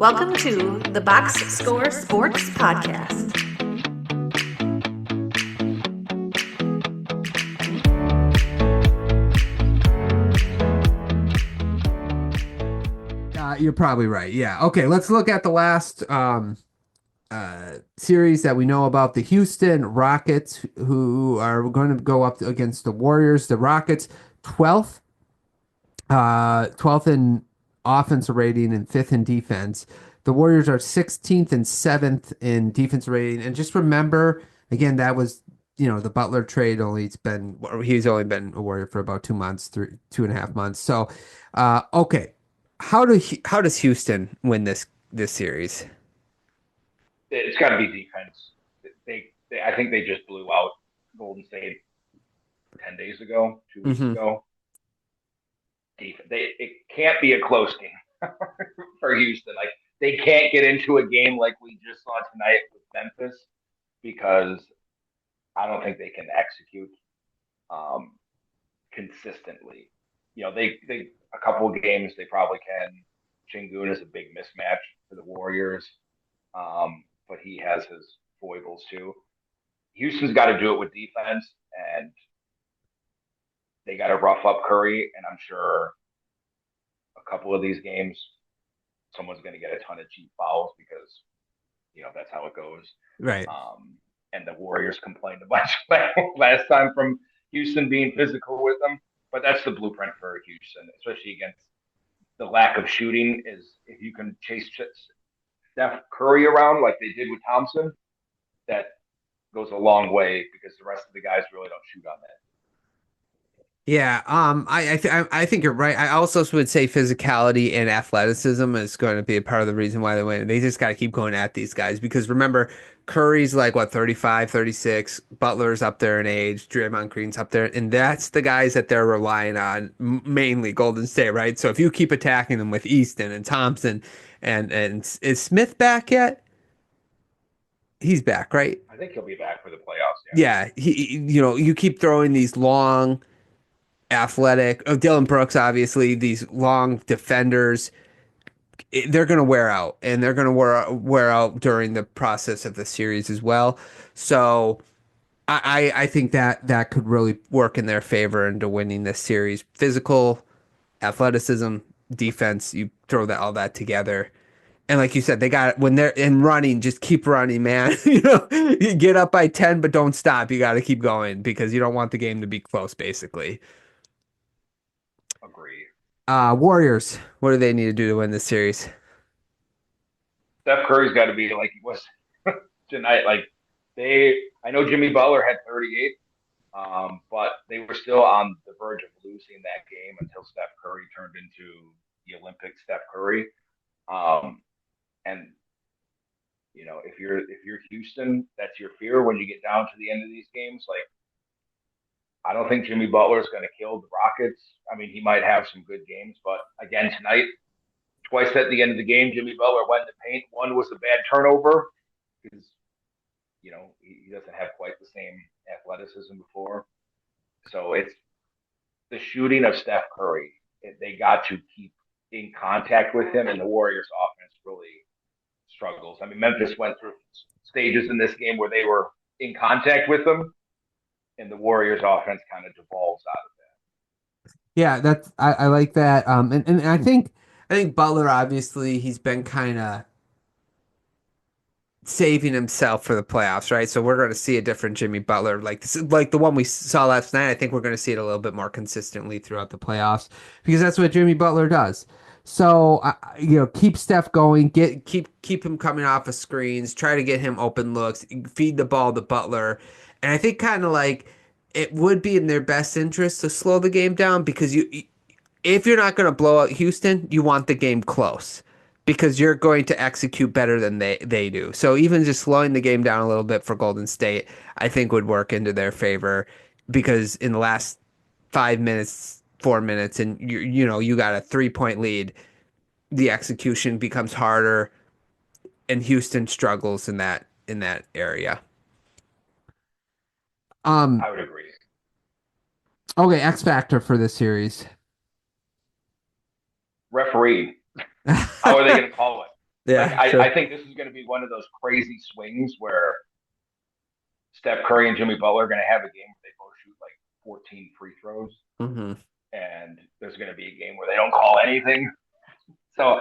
Welcome to the Box Score Sports Podcast. You're probably right. Yeah. Okay, let's look at the last series that we know about. The Houston Rockets, who are going to go up against the Warriors. The Rockets, 12th in offensive rating and fifth in defense. The Warriors are 16th and seventh in defensive rating. And just remember, again, that was the Butler trade. He's only been a Warrior for about 2 months, 2.5 months. So, okay. How does Houston win this series? It's got to be defense. I think they just blew out Golden State 10 days ago, 2 weeks Hmm. ago. It can't be a close game for Houston. Like, they can't get into a game like we just saw tonight with Memphis because I don't think they can execute um, consistently. They a couple of games they probably can. Chingun is a big mismatch for the Warriors, but he has his foibles too. Houston's got to do it with defense, and they got to rough up Curry. And I'm sure a couple of these games, someone's going to get a ton of cheap fouls because that's how it goes. Right. And the Warriors complained a bunch last time from Houston being physical with them, but that's the blueprint for Houston, especially against the lack of shooting. Is if you can chase Steph Curry around like they did with Thompson, that goes a long way because the rest of the guys really don't shoot on that. Yeah, I think you're right. I also would say physicality and athleticism is going to be a part of the reason why they win. They just got to keep going at these guys because remember, Curry's like what 35, 36, Butler's up there in age, Draymond Green's up there, and that's the guys that they're relying on, mainly Golden State, right? So if you keep attacking them with Easton and Thompson and is Smith back yet? He's back, right? I think he'll be back for the playoffs. Yeah. Yeah, you keep throwing these long athletic. Oh, Dylan Brooks, obviously, these long defenders, they're going to wear out, and they're going to wear out during the process of the series as well. So I think that could really work in their favor into winning this series. Physical, athleticism, defense, you throw all that together. And like you said, they got when they're in running, just keep running, man. You get up by 10, but don't stop. You got to keep going because you don't want the game to be close, basically. Agree. Warriors, what do they need to do to win this series? Steph Curry's got to be like he was tonight. I know Jimmy Butler had 38, but they were still on the verge of losing that game until Steph Curry turned into the Olympic Steph Curry. Um, and if you're Houston, that's your fear when you get down to the end of these games. Like, I don't think Jimmy Butler is going to kill the Rockets. I mean, he might have some good games, but again tonight, twice at the end of the game, Jimmy Butler went in the paint. One was a bad turnover because he doesn't have quite the same athleticism before. So it's the shooting of Steph Curry. They got to keep in contact with him, and the Warriors' offense really struggles. I mean, Memphis went through stages in this game where they were in contact with him, and the Warriors' offense kind of devolves out of Yeah, I like that. And I think Butler obviously he's been kind of saving himself for the playoffs, right? So we're going to see a different Jimmy Butler, like the one we saw last night. I think we're going to see it a little bit more consistently throughout the playoffs because that's what Jimmy Butler does. So keep Steph going, keep him coming off of screens, try to get him open looks, feed the ball to Butler, and I think kind of like it would be in their best interest to slow the game down because if you're not going to blow out Houston, you want the game close because you're going to execute better than they do. So even just slowing the game down a little bit for Golden State, I think would work into their favor because in the last 5 minutes, 4 minutes, and you got a 3-point lead, the execution becomes harder, and Houston struggles in that area. it. Um. I would agree. Okay, X factor for this series. Referee, how are they going to call it? Like Yeah, sure. I think this is going to be one of those crazy swings where Steph Curry and Jimmy Butler are going to have a game where they both shoot like 14 free throws, Hmm. and there's going to be a game where they don't call anything. So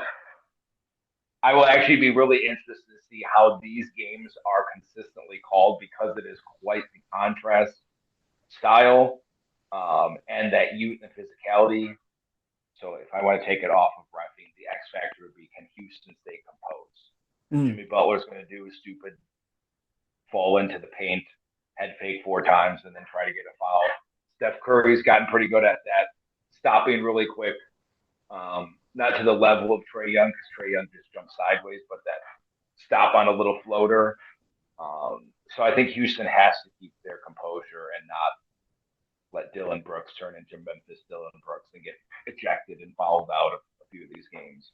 I will actually be really interested to see how these games are consistently called because it is quite the contrast style, and that youth and physicality. So if I want to take it off of roughing, the X factor would be, can Houston stay composed? Mm. Jimmy Butler's going to do a stupid fall into the paint, head fake 4 times, and then try to get a foul. Steph Curry's gotten pretty good at that, stopping really quick. Not to the level of Trae Young, because Trae Young just jumped sideways, but that stop on a little floater. So I think Houston has to keep their composure and not let Dylan Brooks turn into Memphis Dylan Brooks and get ejected and fouled out of a few of these games.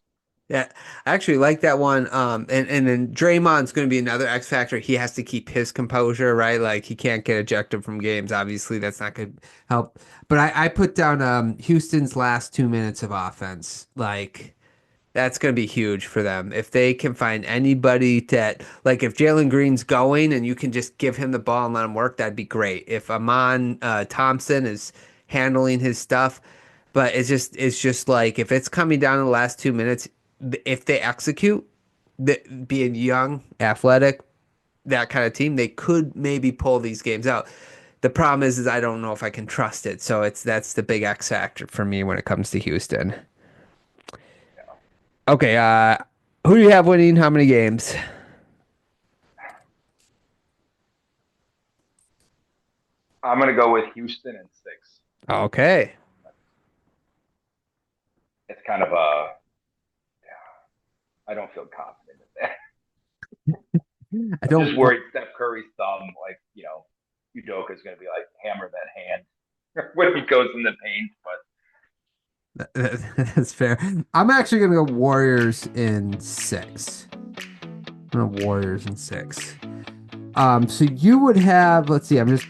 Yeah, I actually like that one. And then Draymond's going to be another X factor. He has to keep his composure, right? Like he can't get ejected from games. Obviously, that's not going to help. But I put down Houston's last 2 minutes of offense. Like that's going to be huge for them. If they can find anybody that, like, if Jalen Green's going and you can just give him the ball and let him work, that'd be great. If Amon Thompson is handling his stuff, but it's just like if it's coming down to the last 2 minutes, if they execute, being young, athletic, that kind of team, they could maybe pull these games out. The problem is I don't know if I can trust it. So that's the big X factor for me when it comes to Houston. Okay, who do you have winning? How many games? I'm going to go with Houston in 6. Okay. It's kind of a, I don't feel confident in that. I I'm don't. just worried Steph Curry's thumb, like, Udoka is going to be like, hammer that hand when he goes in the paint. But That's fair. I'm actually gonna go Warriors in 6. I'm gonna Warriors in 6. So you would have. Let's see. I'm just.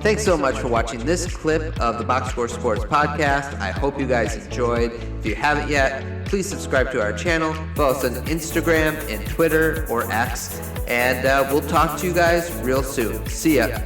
Thanks so much for watching this clip of the Box Score Sports podcast. I hope you guys enjoyed. If you haven't yet, please subscribe to our channel. Follow us on Instagram and Twitter or X. And we'll talk to you guys real soon. See ya.